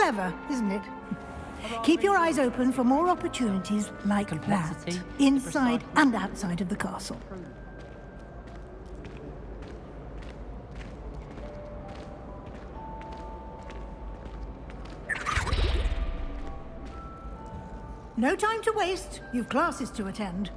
Clever, isn't it? Keep your eyes open for more opportunities like that, inside and outside of the castle. No time to waste. You've classes to attend.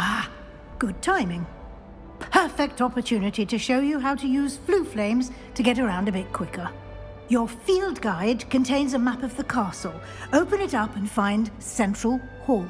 Ah, good timing. Perfect opportunity to show you how to use flue flames to get around a bit quicker. Your field guide contains a map of the castle. Open it up and find Central Hall.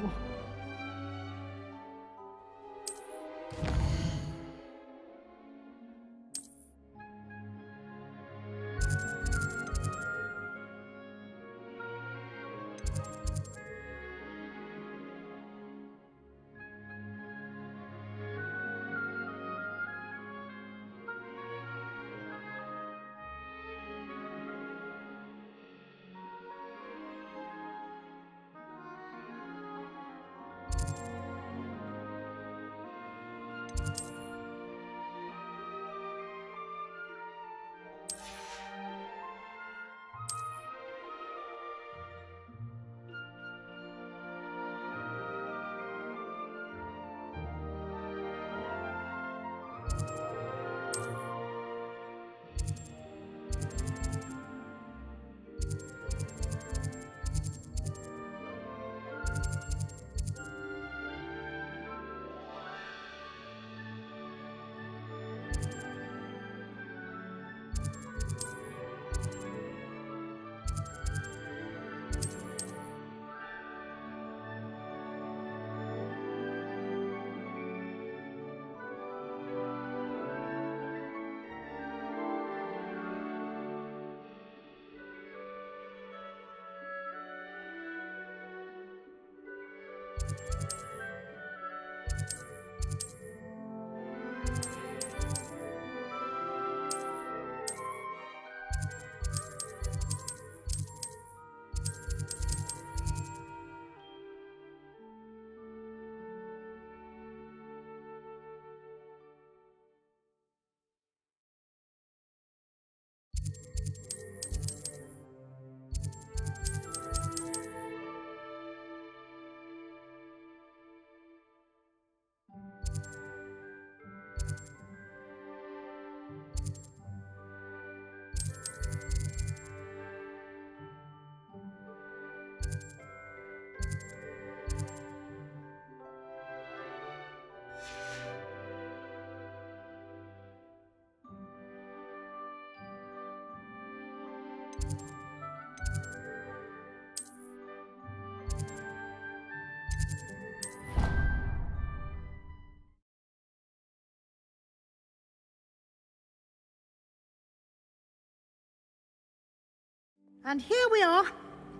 And here we are.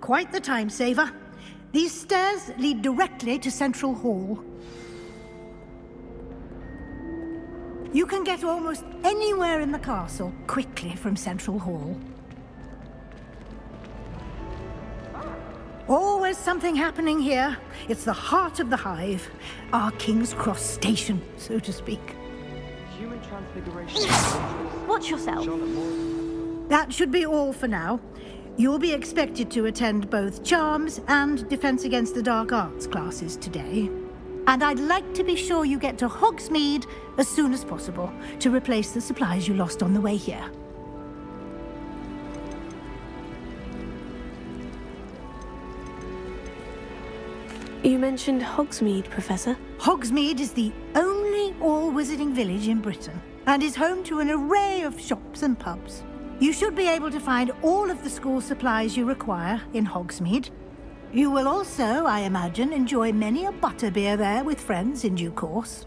Quite the time saver. These stairs lead directly to Central Hall. You can get almost anywhere in the castle quickly from Central Hall. Always something happening here. It's the heart of the hive. Our King's Cross station, so to speak. Human transfiguration. Watch yourself. That should be all for now. You'll be expected to attend both Charms and Defense Against the Dark Arts classes today. And I'd like to be sure you get to Hogsmeade as soon as possible to replace the supplies you lost on the way here. You mentioned Hogsmeade, Professor. Hogsmeade is the only all-wizarding village in Britain and is home to an array of shops and pubs. You should be able to find all of the school supplies you require in Hogsmeade. You will also, I imagine, enjoy many a butterbeer there with friends in due course.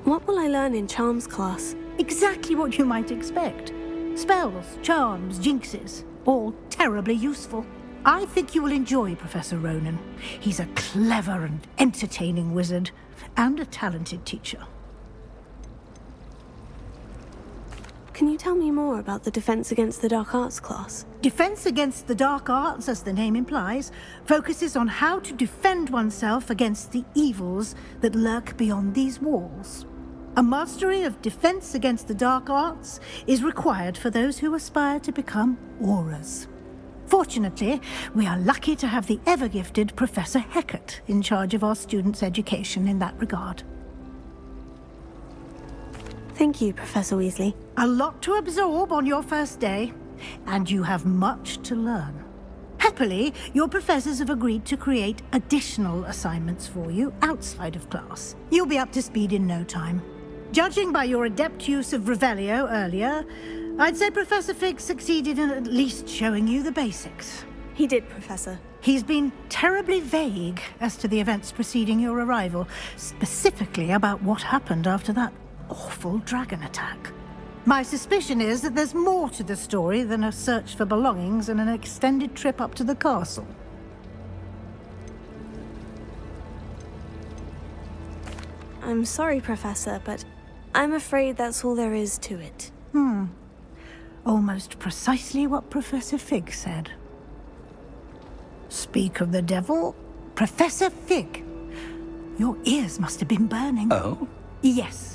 What will I learn in Charms class? Exactly what you might expect. Spells, charms, jinxes, all terribly useful. I think you will enjoy Professor Ronan. He's a clever and entertaining wizard, and a talented teacher. Can you tell me more about the Defense Against the Dark Arts class? Defense Against the Dark Arts, as the name implies, focuses on how to defend oneself against the evils that lurk beyond these walls. A mastery of Defense Against the Dark Arts is required for those who aspire to become auras. Fortunately, we are lucky to have the ever-gifted Professor Hecat in charge of our students' education in that regard. Thank you, Professor Weasley. A lot to absorb on your first day, and you have much to learn. Happily, your professors have agreed to create additional assignments for you outside of class. You'll be up to speed in no time. Judging by your adept use of Revelio earlier, I'd say Professor Fig succeeded in at least showing you the basics. He did, Professor. He's been terribly vague as to the events preceding your arrival, specifically about what happened after that awful dragon attack. My suspicion is that there's more to the story than a search for belongings and an extended trip up to the castle. I'm sorry, Professor, but I'm afraid that's all there is to it. Almost precisely what Professor Fig said. Speak of the devil, Professor Fig. Your ears must have been burning. Oh? Yes.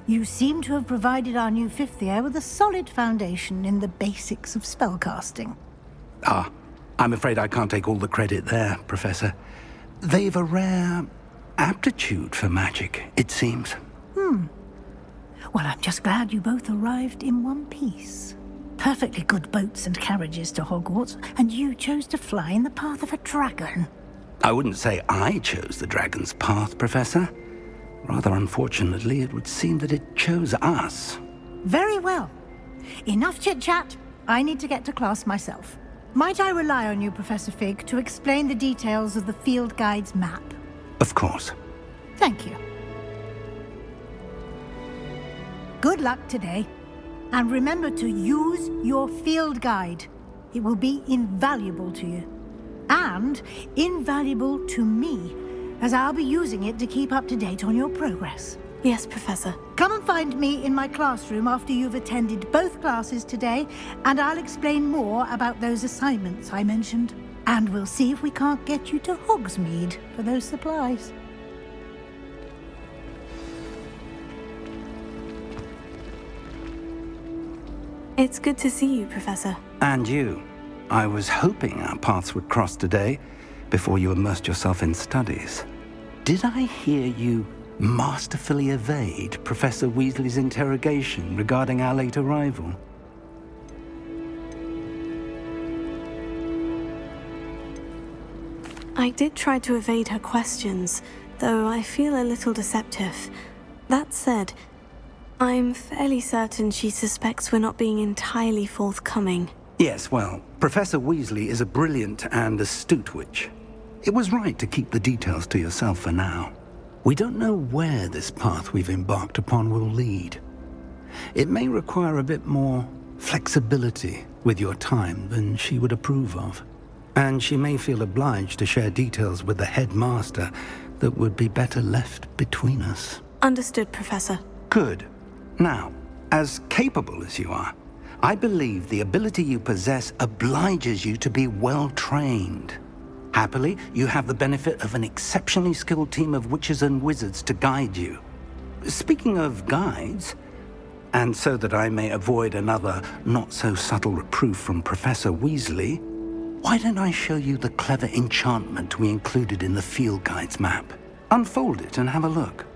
You seem to have provided our new fifth year with a solid foundation in the basics of spellcasting. Ah, I'm afraid I can't take all the credit there, Professor. They've a rare aptitude for magic, it seems. Well, I'm just glad you both arrived in one piece. Perfectly good boats and carriages to Hogwarts, and you chose to fly in the path of a dragon. I wouldn't say I chose the dragon's path, Professor. Rather unfortunately, it would seem that it chose us. Very well. Enough chit-chat. I need to get to class myself. Might I rely on you, Professor Fig, to explain the details of the field guide's map? Of course. Thank you. Good luck today. And remember to use your field guide. It will be invaluable to you. And invaluable to me, as I'll be using it to keep up to date on your progress. Yes, Professor. Come and find me in my classroom after you've attended both classes today, and I'll explain more about those assignments I mentioned. And we'll see if we can't get you to Hogsmeade for those supplies. It's good to see you, Professor. And you. I was hoping our paths would cross today, before you immersed yourself in studies. Did I hear you masterfully evade Professor Weasley's interrogation regarding our late arrival? I did try to evade her questions, though I feel a little deceptive. That said, I'm fairly certain she suspects we're not being entirely forthcoming. Yes, well, Professor Weasley is a brilliant and astute witch. It was right to keep the details to yourself for now. We don't know where this path we've embarked upon will lead. It may require a bit more flexibility with your time than she would approve of. And she may feel obliged to share details with the headmaster that would be better left between us. Understood, Professor. Good. Now, as capable as you are, I believe the ability you possess obliges you to be well-trained. Happily, you have the benefit of an exceptionally skilled team of witches and wizards to guide you. Speaking of guides, and so that I may avoid another not-so-subtle reproof from Professor Weasley, why don't I show you the clever enchantment we included in the field guide's map? Unfold it and have a look.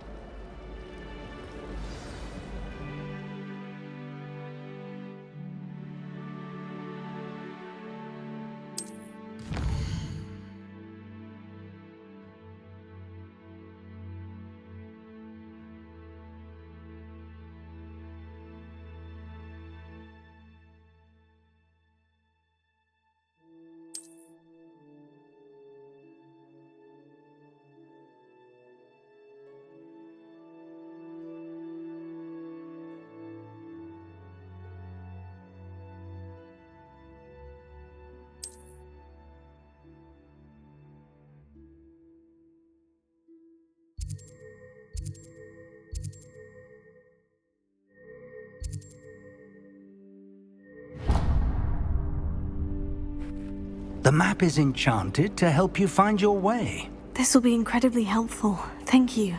The map is enchanted to help you find your way. This will be incredibly helpful. Thank you.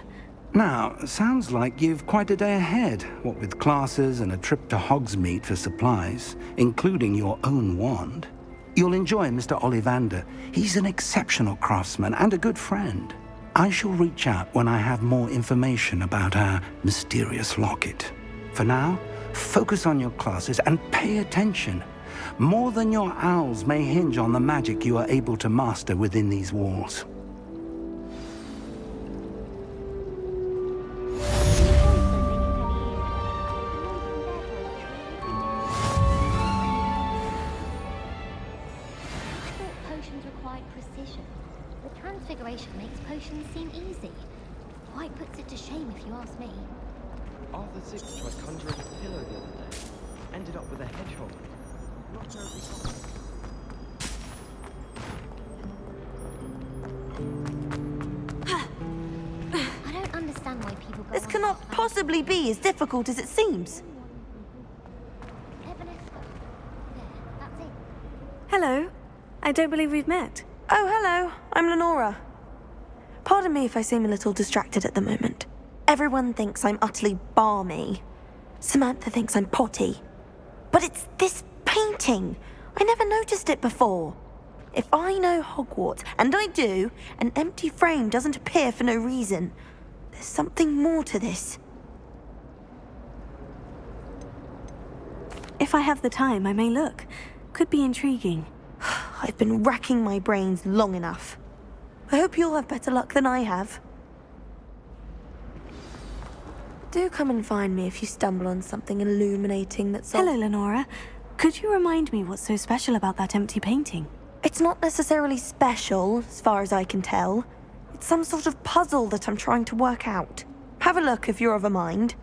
Now, sounds like you've quite a day ahead, what with classes and a trip to Hogsmeade for supplies, including your own wand. You'll enjoy Mr. Ollivander. He's an exceptional craftsman and a good friend. I shall reach out when I have more information about our mysterious locket. For now, focus on your classes and pay attention. More than your owls may hinge on the magic you are able to master within these walls. Potions required precision. The transfiguration makes potions seem easy. Quite puts it to shame if you ask me. Arthur VI tried conjuring a pillow the other day. Ended up with a hedgehog. Not terribly common. I don't understand why people go This on cannot about possibly be as difficult as it seems. Evanesco. There, that's it. Hello. I don't believe we've met. Oh, hello. I'm Lenora. Pardon me if I seem a little distracted at the moment. Everyone thinks I'm utterly balmy. Samantha thinks I'm potty. But it's this painting. I never noticed it before. If I know Hogwarts, and I do, an empty frame doesn't appear for no reason. There's something more to this. If I have the time, I may look. Could be intriguing. I've been racking my brains long enough. I hope you'll have better luck than I have. Do come and find me if you stumble on something illuminating that's... Hello, Lenora. Could you remind me what's so special about that empty painting? It's not necessarily special, as far as I can tell. It's some sort of puzzle that I'm trying to work out. Have a look if you're of a mind.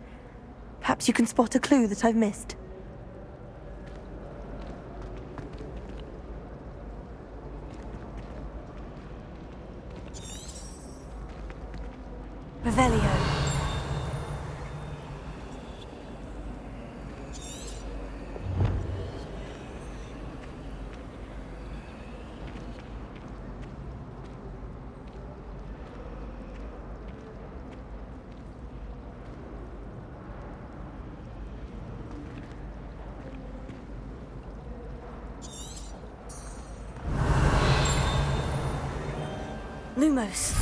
Perhaps you can spot a clue that I've missed. Revelio. Lumos.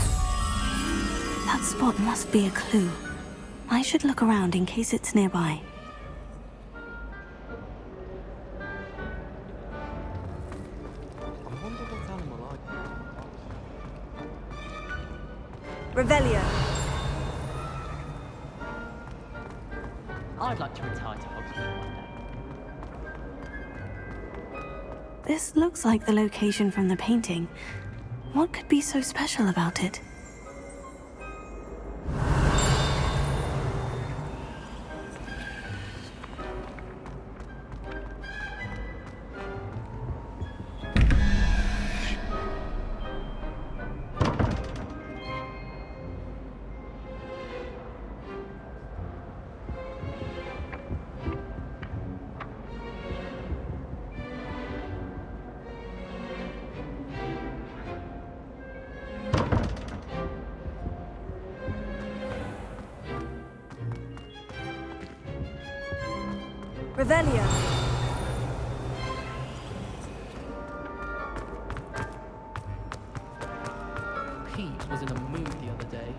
That spot must be a clue. I should look around in case it's nearby. I wonder what animal Revelio. I'd like to retire to Hogsmeade one day. This looks like the location from the painting. What could be so special about it? Revelio. Pete was in a mood the other day.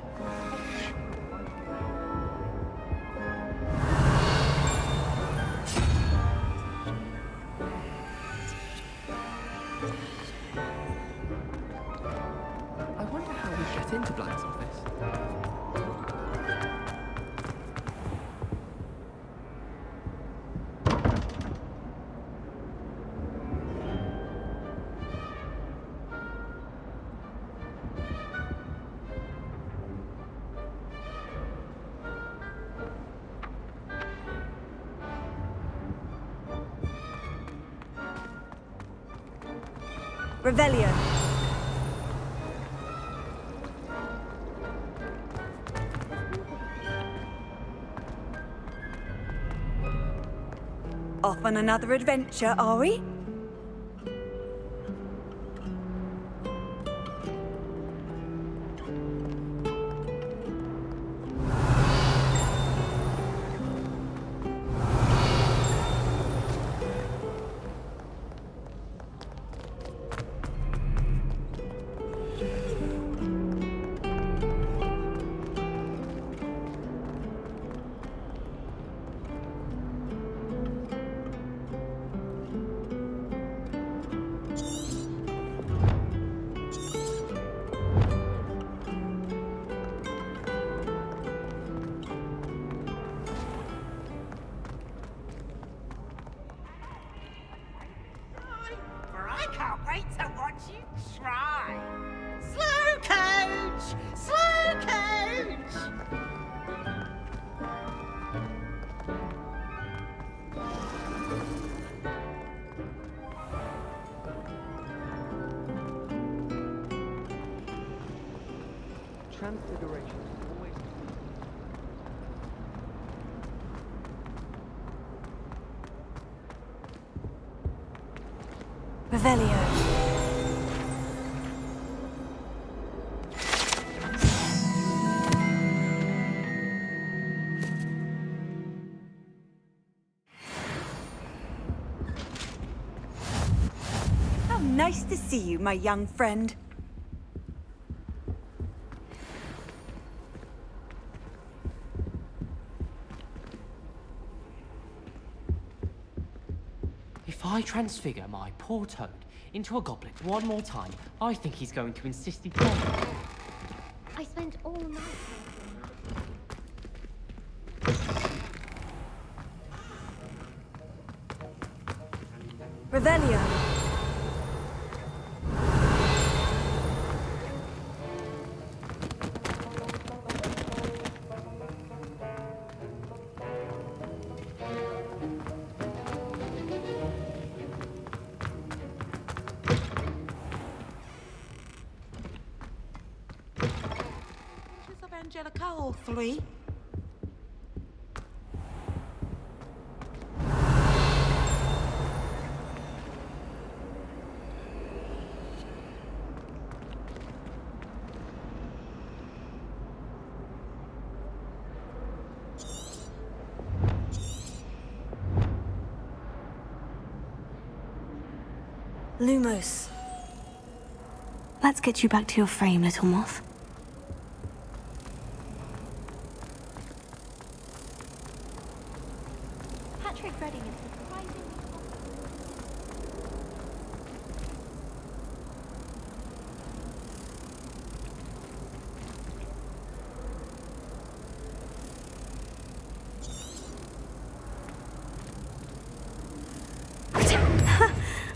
I wonder how we get into Black's office. Revelio. Off on another adventure, are we? Transfiguration always... Revelio. How nice to see you, my young friend. If I transfigure my poor toad into a goblet one more time, I think he's going to insist he can. I spent all night Revelio. Of Angelica, all three. Lumos. Let's get you back to your frame, little moth. Patrick Redding is surprisingly...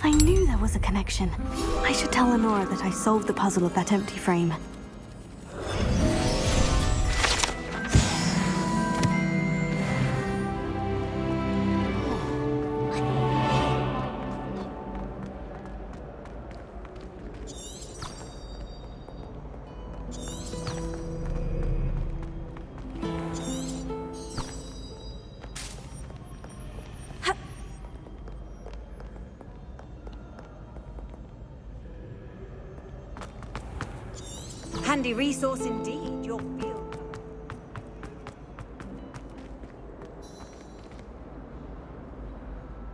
I knew there was a connection. I should tell Lenora that I solved the puzzle of that empty frame. Handy resource indeed, your field.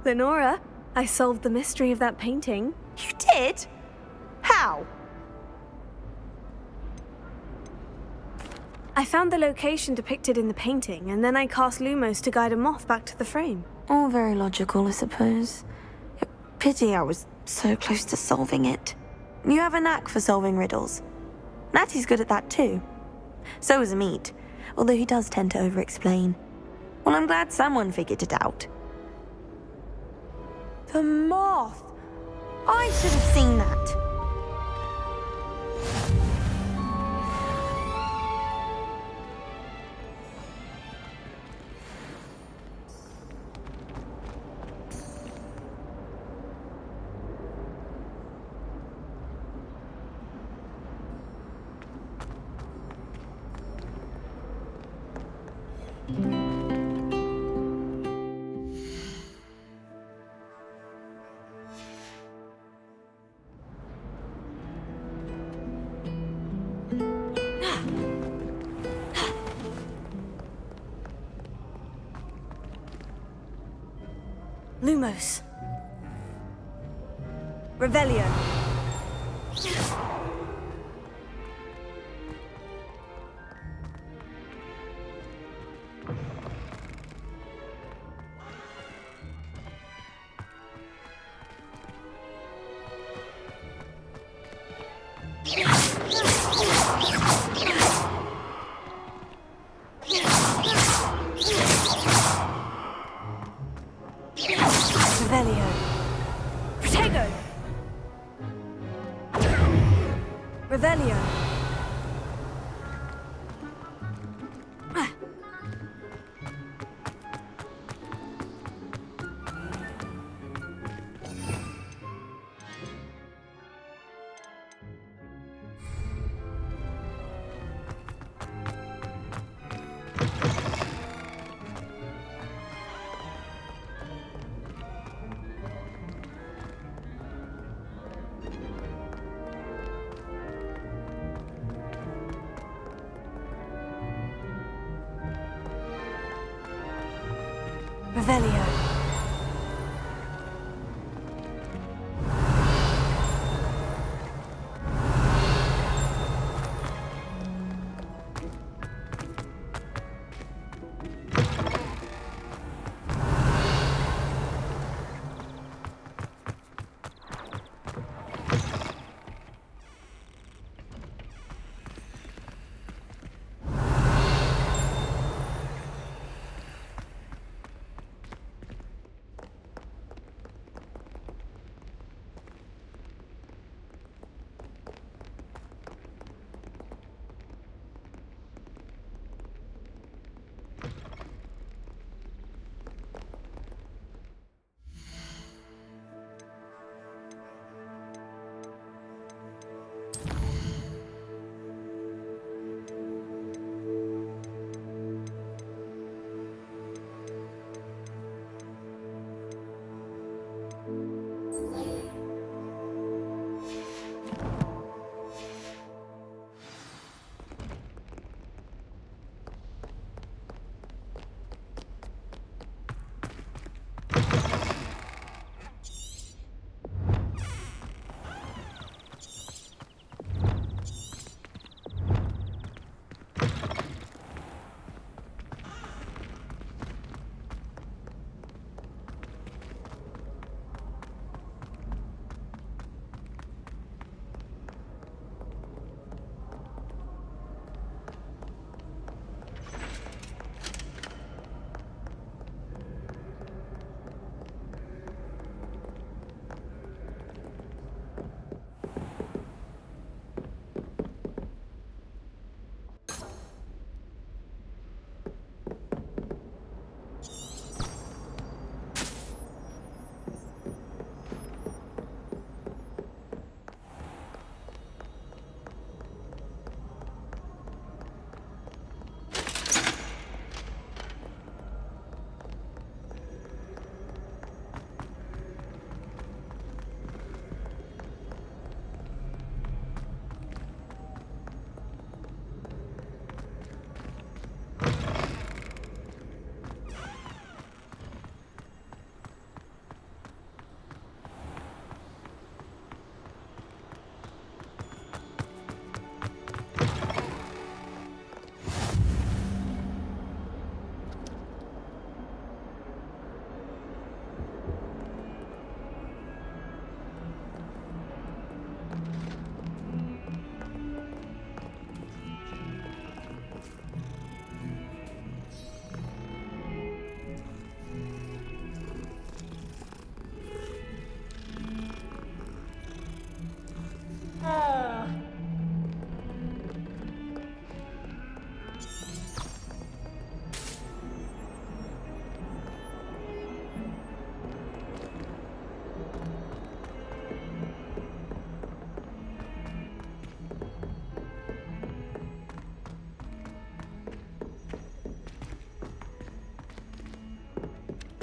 Lenora, I solved the mystery of that painting. You did? How? I found the location depicted in the painting, and then I cast Lumos to guide a moth back to the frame. All very logical, I suppose. Pity I was so close to solving it. You have a knack for solving riddles. Natty's good at that too. So is Amit, although he does tend to over-explain. Well, I'm glad someone figured it out. The moth! I should have seen that. Lumos. Revelio. Revelio. Protego. Revelio.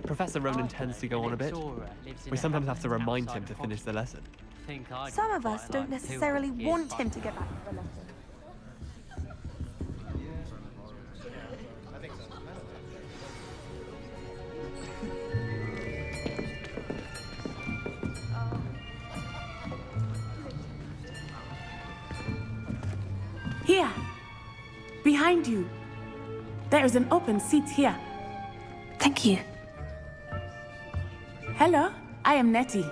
Professor Ronan tends to go on a bit. We sometimes have to remind him to finish the lesson. Some of us don't necessarily want him to get back to the lesson. Here, behind you. There is an open seat here. Thank you. Hello, I am Nettie.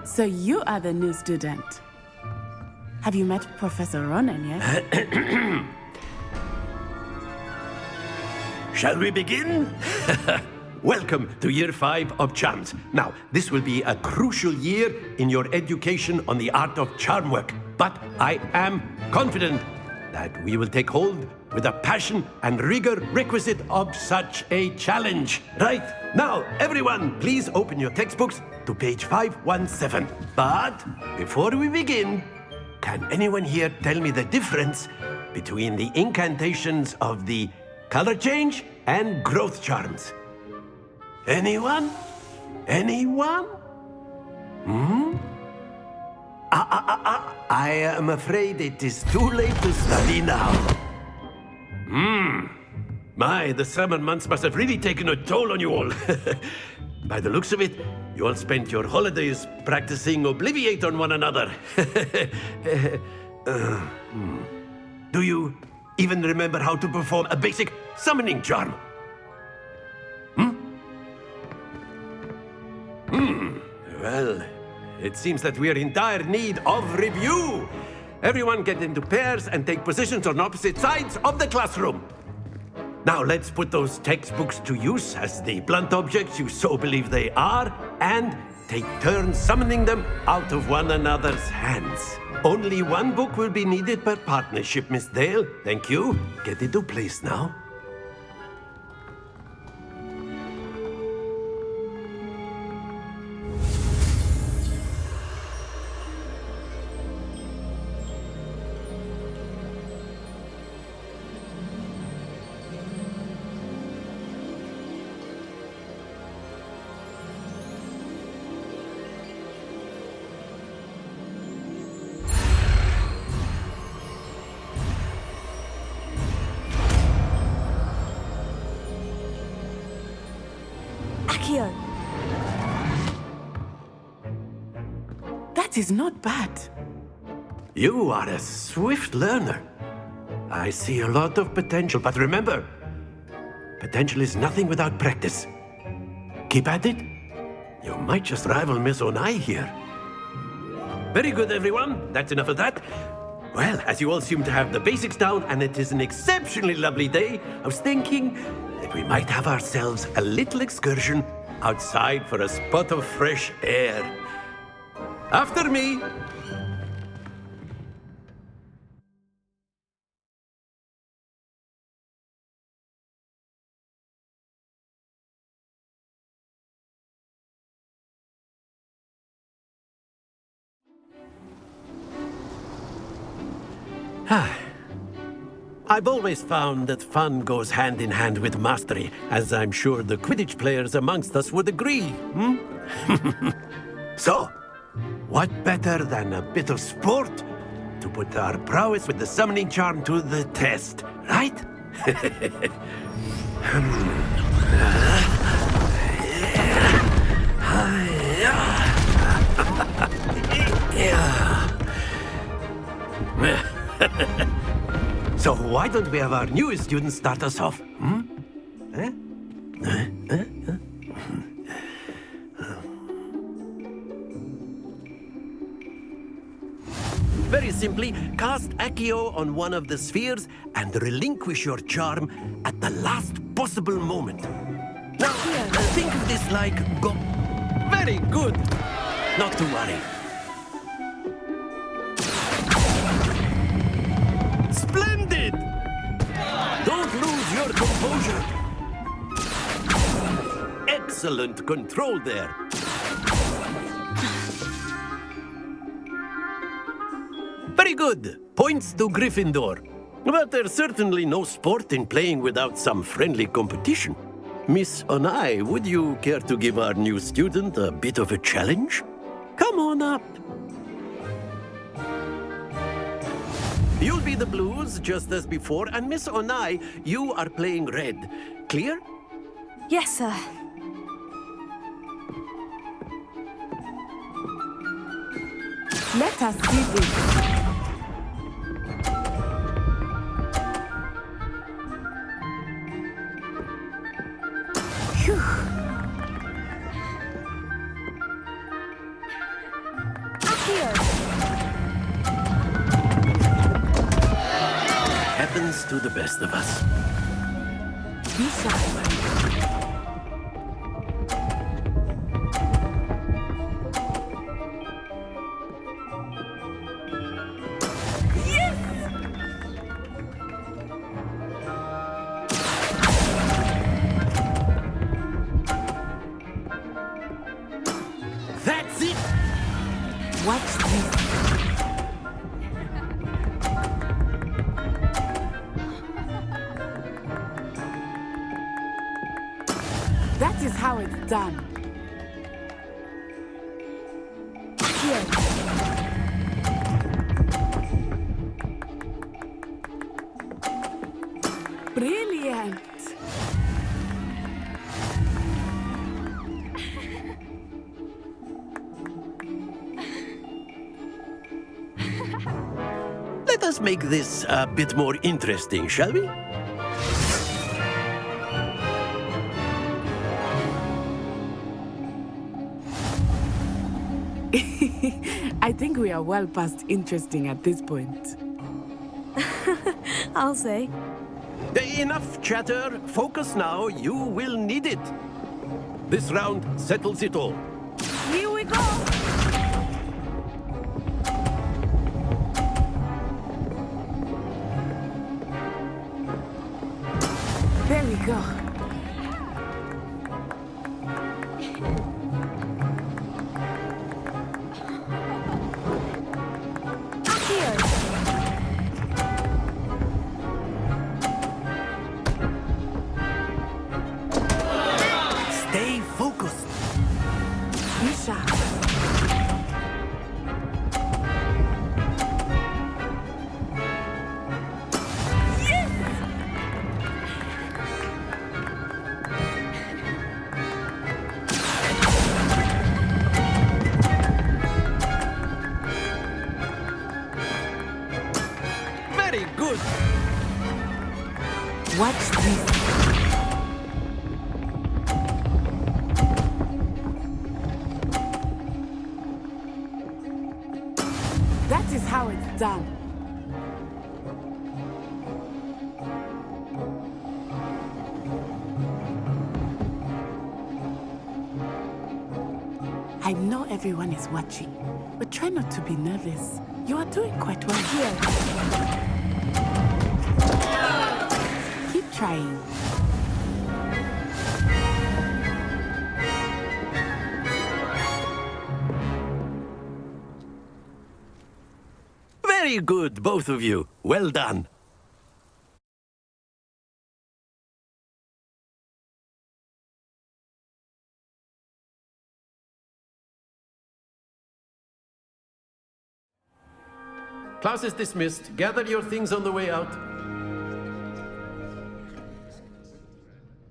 So you are the new student. Have you met Professor Ronan yet? Shall we begin? Welcome to Year 5 of Charms. Now, this will be a crucial year in your education on the art of charm work. But I am confident that we will take hold with the passion and rigor requisite of such a challenge. Right, now, everyone, please open your textbooks to page 517. But before we begin, can anyone here tell me the difference between the incantations of the color change and growth charms? Anyone? Anyone? I am afraid it is too late to study now. My, the summer months must have really taken a toll on you all. By the looks of it, you all spent your holidays practicing Obliviate on one another. Do you even remember how to perform a basic summoning charm? Well, it seems that we are in dire need of review. Everyone get into pairs and take positions on opposite sides of the classroom. Now let's put those textbooks to use as the blunt objects you so believe they are, and take turns summoning them out of one another's hands. Only one book will be needed per partnership, Miss Dale. Thank you. Get into place now. That is not bad. You are a swift learner. I see a lot of potential, but remember, potential is nothing without practice. Keep at it. You might just rival Miss Onai here. Very good, everyone. That's enough of that. Well, as you all seem to have the basics down, and it is an exceptionally lovely day, I was thinking that we might have ourselves a little excursion outside for a spot of fresh air. After me. I've always found that fun goes hand in hand with mastery, as I'm sure the Quidditch players amongst us would agree. So, what better than a bit of sport to put our prowess with the summoning charm to the test, right? So why don't we have our newest student start us off? Very simply, cast Accio on one of the spheres and relinquish your charm at the last possible moment. Now, think of this like go... Very good! Not to worry. Splendid! Don't lose your composure. Excellent control there. Very good. Points to Gryffindor. But there's certainly no sport in playing without some friendly competition. Miss Onai, would you care to give our new student a bit of a challenge? Come on up. You'll be the blues, just as before, and Miss Onai, you are playing red. Clear? Yes, sir. Let us see this. Happens to the best of us. Be shy. That's it! Watch this. That is how it's done. Here. Brilliant. let's make this a bit more interesting, shall we? I think we are well past interesting at this point. I'll say. Enough chatter. Focus now. You will need it. This round settles it all. Here we go! There we go. Stay focused. Misha. Very good. Watch this. That is how it's done. I know everyone is watching, but try not to be nervous. You are doing quite well here. Keep trying. Very good, both of you. Well done. Class is dismissed. Gather your things on the way out.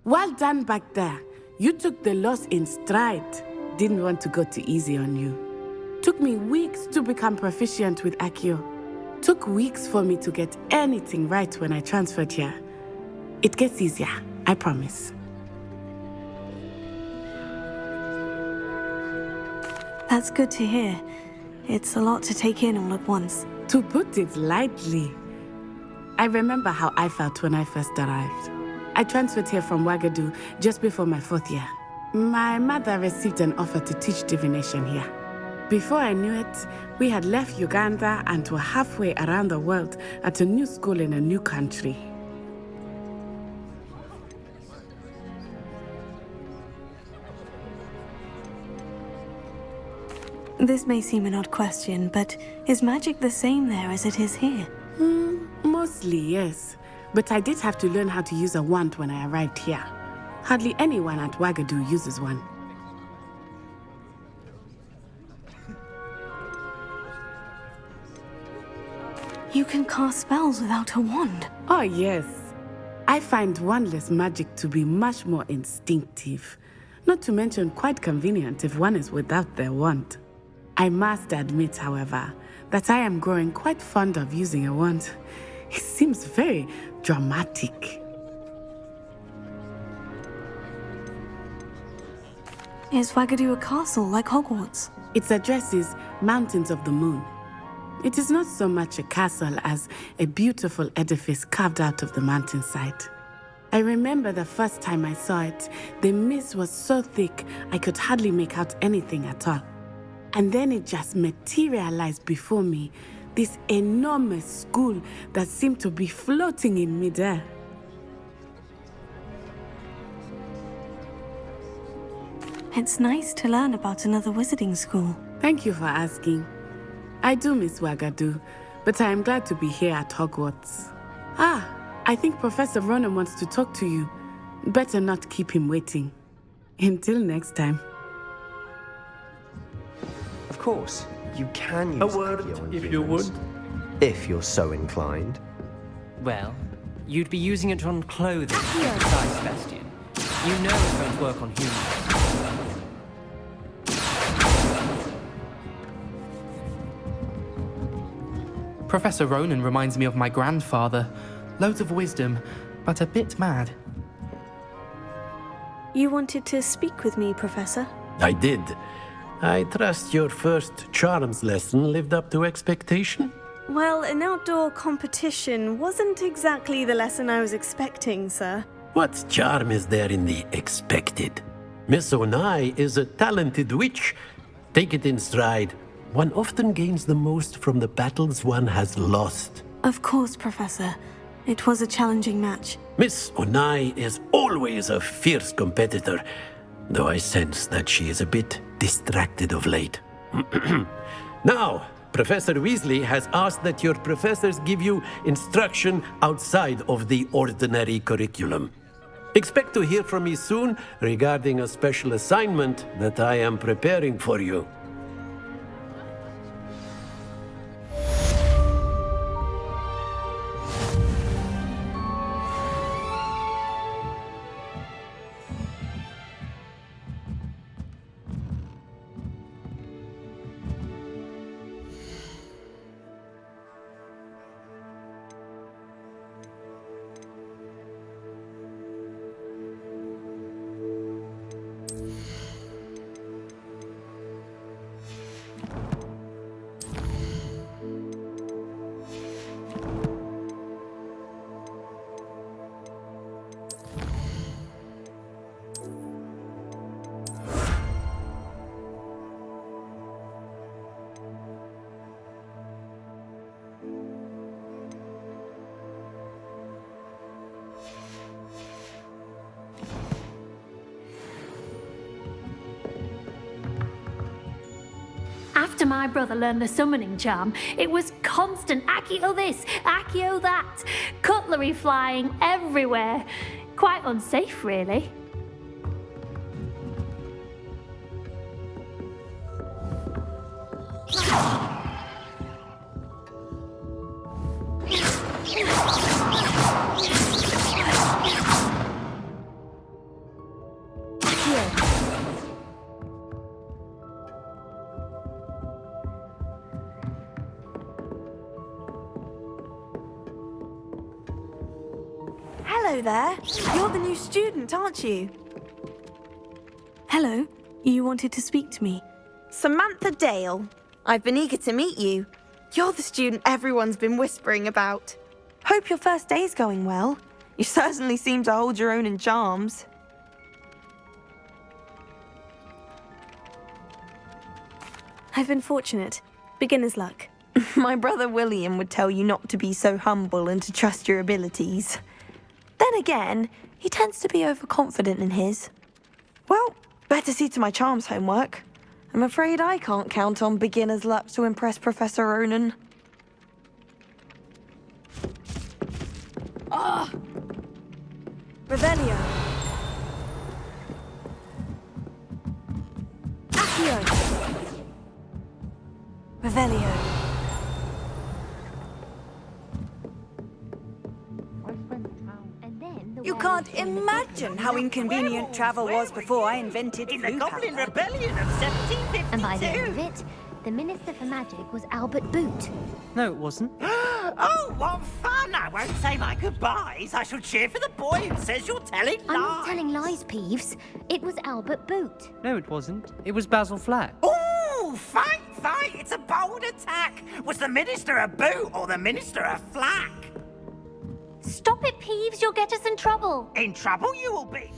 Well done back there. You took the loss in stride. Didn't want to go too easy on you. Took me weeks to become proficient with Accio. Took weeks for me to get anything right when I transferred here. It gets easier, I promise. That's good to hear. It's a lot to take in all at once. To put it lightly, I remember how I felt when I first arrived. I transferred here from Ouagadougou just before my 4th year. My mother received an offer to teach divination here. Before I knew it, we had left Uganda and were halfway around the world at a new school in a new country. This may seem an odd question, but is magic the same there as it is here? Mostly, yes. But I did have to learn how to use a wand when I arrived here. Hardly anyone at Ouagadougou uses one. You can cast spells without a wand. Oh, yes. I find wandless magic to be much more instinctive. Not to mention quite convenient if one is without their wand. I must admit, however, that I am growing quite fond of using a wand. It seems very dramatic. Is Ouagadougou a castle like Hogwarts? Its address is Mountains of the Moon. It is not so much a castle as a beautiful edifice carved out of the mountainside. I remember the first time I saw it, the mist was so thick I could hardly make out anything at all. And then it just materialized before me, this enormous school that seemed to be floating in midair. It's nice to learn about another wizarding school. Thank you for asking. I do miss Ouagadougou, but I am glad to be here at Hogwarts. I think Professor Ronan wants to talk to you. Better not keep him waiting. Until next time. Of course, you can use A word, Accio on if you humans, would. if you're so inclined. Well, you'd be using it on clothing, besides Sebastian. You know it won't work on humans. Professor Ronan reminds me of my grandfather. Loads of wisdom, but a bit mad. You wanted to speak with me, Professor? I did. I trust your first charms lesson lived up to expectation? Well, an outdoor competition wasn't exactly the lesson I was expecting, sir. What charm is there in the expected? Miss Onai is a talented witch. Take it in stride. One often gains the most from the battles one has lost. Of course, Professor. It was a challenging match. Miss Onai is always a fierce competitor, though I sense that she is a bit distracted of late. Now, Professor Weasley has asked that your professors give you instruction outside of the ordinary curriculum. Expect to hear from me soon regarding a special assignment that I am preparing for you. After my brother learned the summoning charm, it was constant Accio this, Accio that, cutlery flying everywhere. Quite unsafe, really. Hello there. You're the new student, aren't you? Hello. You wanted to speak to me? Samantha Dale. I've been eager to meet you. You're the student everyone's been whispering about. Hope your first day's going well. You certainly seem to hold your own in charms. I've been fortunate. Beginner's luck. My brother William would tell you not to be so humble and to trust your abilities. Then again, he tends to be overconfident in his. Well, better see to my charms homework. I'm afraid I can't count on beginner's luck to impress Professor Ronan. Ah! Revelio. Accio. Revelio. You can't imagine how inconvenient travel was before I invented in the Goblin Rebellion of 1752. And by the end of it, the Minister for Magic was Albert Boot. No, it wasn't. Oh, what fun! I won't say my goodbyes. I shall cheer for the boy who says you're telling lies. I'm not telling lies, Peeves. It was Albert Boot. No, it wasn't. It was Basil Flack. Oh, fight, fight! It's a bold attack. Was the Minister a boot or the Minister a flack? Stop it, Peeves. You'll get us in trouble. In trouble you will be.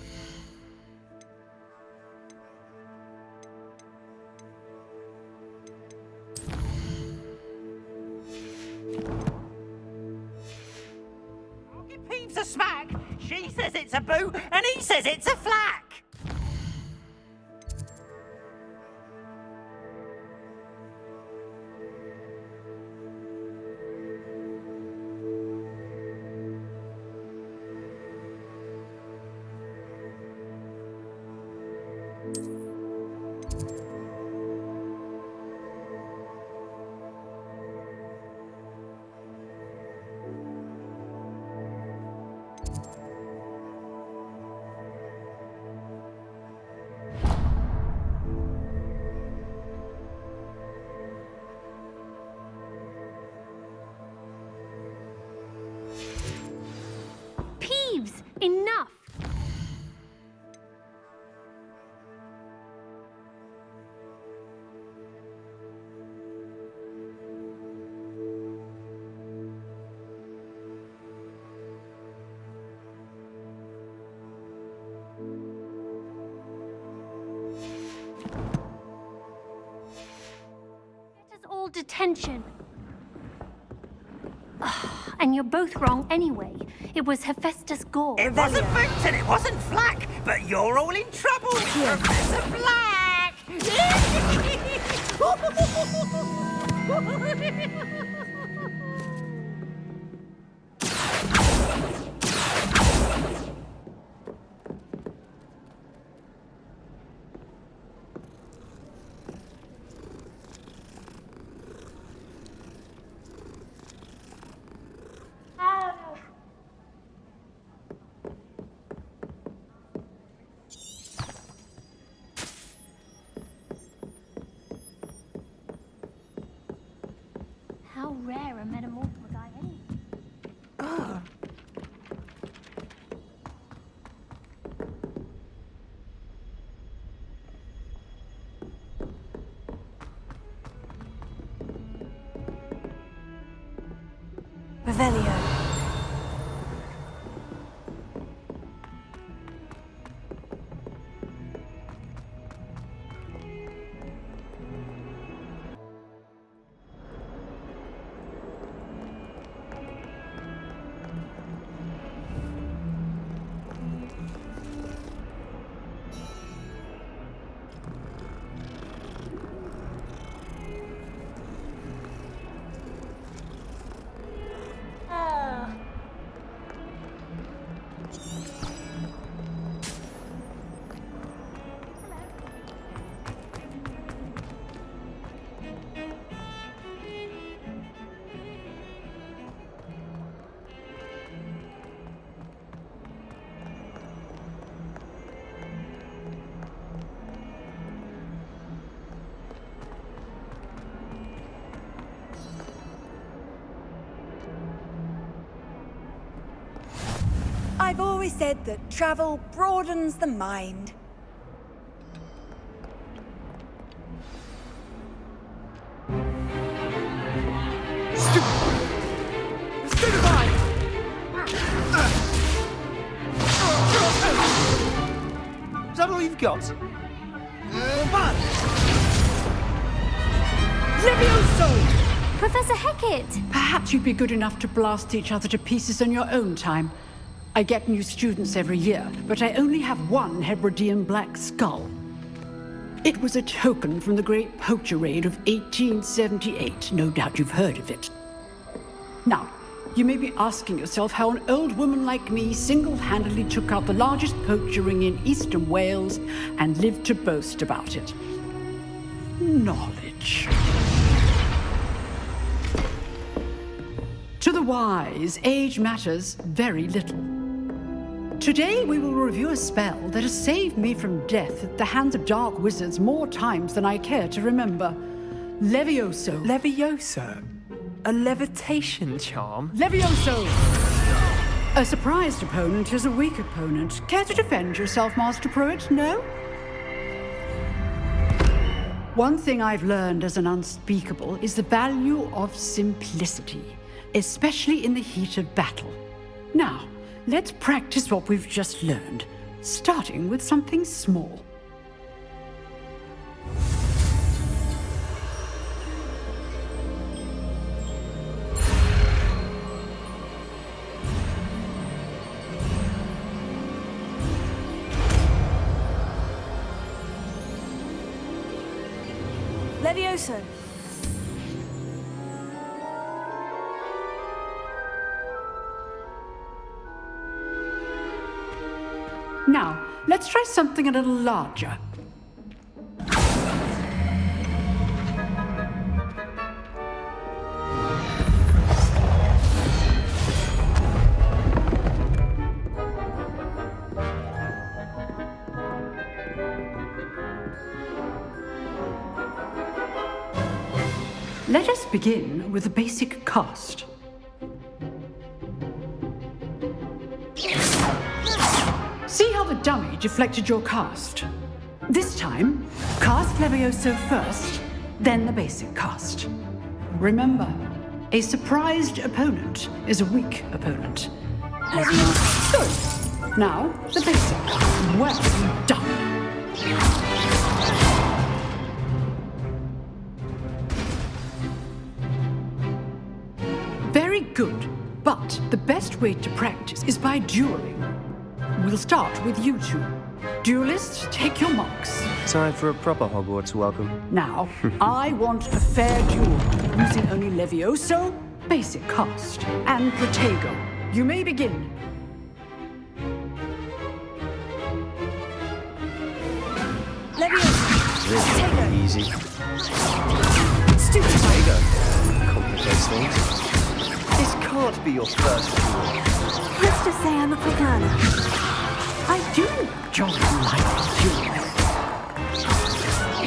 I'll give Peeves a smack. She says it's a boot and he says it's a flack. detention. And you're both wrong anyway. It was Hephaestus Gore. It wasn't Boots and it wasn't Flack, but you're all in trouble, Professor Black! How rare a metamorpho guy anyway. Revelio. I've always said that travel broadens the mind. Is that all you've got? Levioso! Professor Hecat! Perhaps you'd be good enough to blast each other to pieces on your own time. I get new students every year, but I only have one Hebridean black skull. It was a token from the Great Poacher Raid of 1878. No doubt you've heard of it. Now, you may be asking yourself how an old woman like me single-handedly took out the largest poacher ring in eastern Wales and lived to boast about it. Knowledge. To the wise, age matters very little. Today we will review a spell that has saved me from death at the hands of dark wizards more times than I care to remember. Levioso. Levioso? A levitation charm? Levioso! A surprised opponent is a weak opponent. Care to defend yourself, Master Pruitt? No? One thing I've learned as an unspeakable is the value of simplicity, especially in the heat of battle. Now, let's practice what we've just learned, starting with something small. Levioso. Now, let's try something a little larger. Let us begin with the basic cast. See how the dummy deflected your cast? This time, cast Levioso first, then the basic cast. Remember, a surprised opponent is a weak opponent. Good. Now, the basic cast. Well done. good. But the best way to practice is by dueling. We'll start with you two. Duelists, take your marks. Time for a proper Hogwarts welcome. Now, I want a fair duel, using only Levioso, basic cast, and Protego. You may begin. Levioso. This Protego. is easy. Stupid. Protego. Complicates things. This can't be your first duel. Let's just say I'm a quick learner. I do jolly like duels.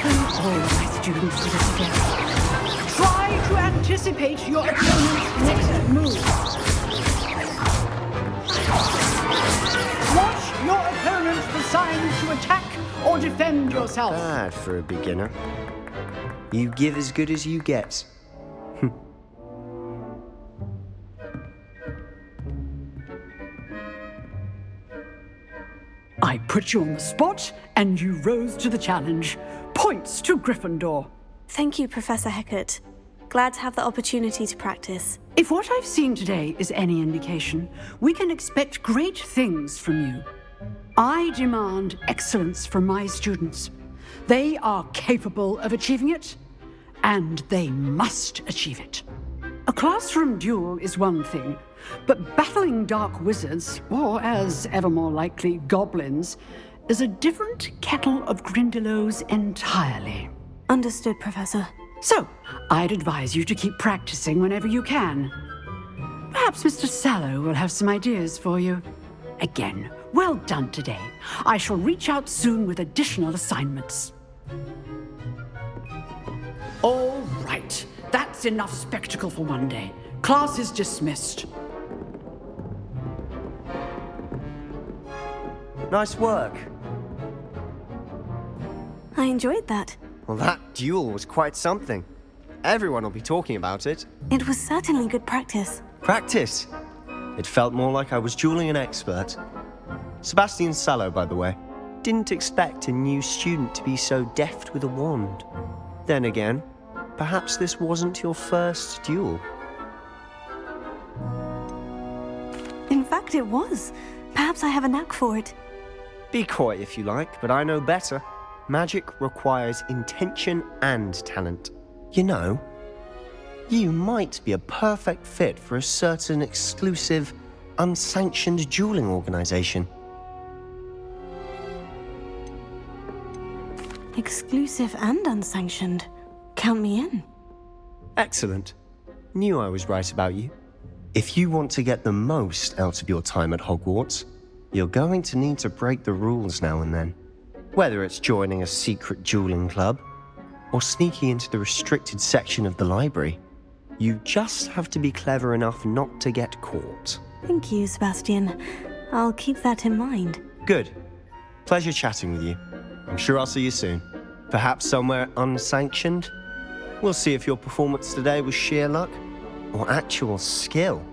When all my students do this together. Try to anticipate your opponent's next move. Watch your opponent decide to attack or defend yourself. Bad for a beginner. You give as good as you get. I put you on the spot, and you rose to the challenge. Points to Gryffindor. Thank you, Professor Hecat. Glad to have the opportunity to practice. If what I've seen today is any indication, we can expect great things from you. I demand excellence from my students. They are capable of achieving it, and they must achieve it. A classroom duel is one thing, but battling dark wizards, or as ever more likely, goblins, is a different kettle of Grindylows entirely. Understood, Professor. So, I'd advise you to keep practicing whenever you can. Perhaps Mr. Sallow will have some ideas for you. Again, well done today. I shall reach out soon with additional assignments. All right, that's enough spectacle for one day. Class is dismissed. Nice work. I enjoyed that. Well, that duel was quite something. Everyone will be talking about it. It was certainly good practice. Practice? It felt more like I was dueling an expert. Sebastian Sallow, by the way. Didn't expect a new student to be so deft with a wand. Then again, perhaps this wasn't your first duel. In fact, it was. Perhaps I have a knack for it. Be coy if you like, but I know better. Magic requires intention and talent. You know, you might be a perfect fit for a certain exclusive, unsanctioned dueling organization. Exclusive and unsanctioned. Count me in. Excellent. Knew I was right about you. If you want to get the most out of your time at Hogwarts, you're going to need to break the rules now and then. Whether it's joining a secret dueling club, or sneaking into the restricted section of the library, you just have to be clever enough not to get caught. Thank you, Sebastian. I'll keep that in mind. Good. Pleasure chatting with you. I'm sure I'll see you soon. Perhaps somewhere unsanctioned? We'll see if your performance today was sheer luck or actual skill.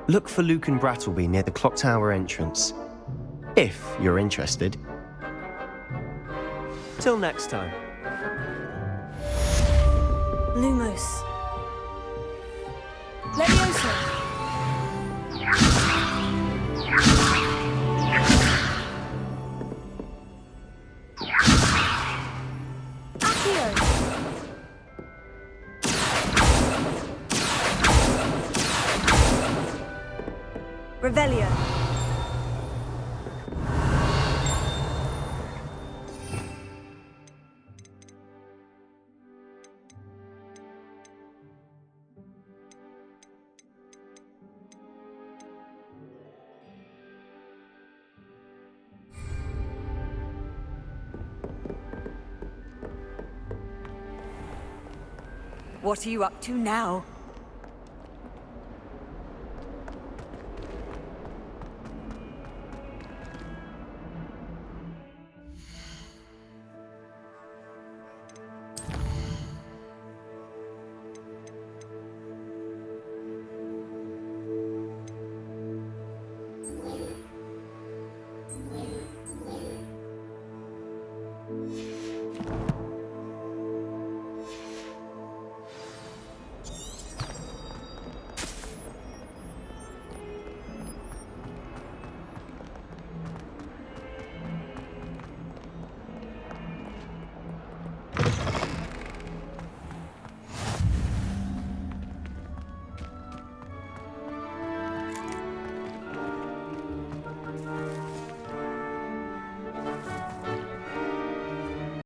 Look for Luke and Brattleby near the clock tower entrance, if you're interested. Till next time. Lumos. Levioso. Revelio. What are you up to now?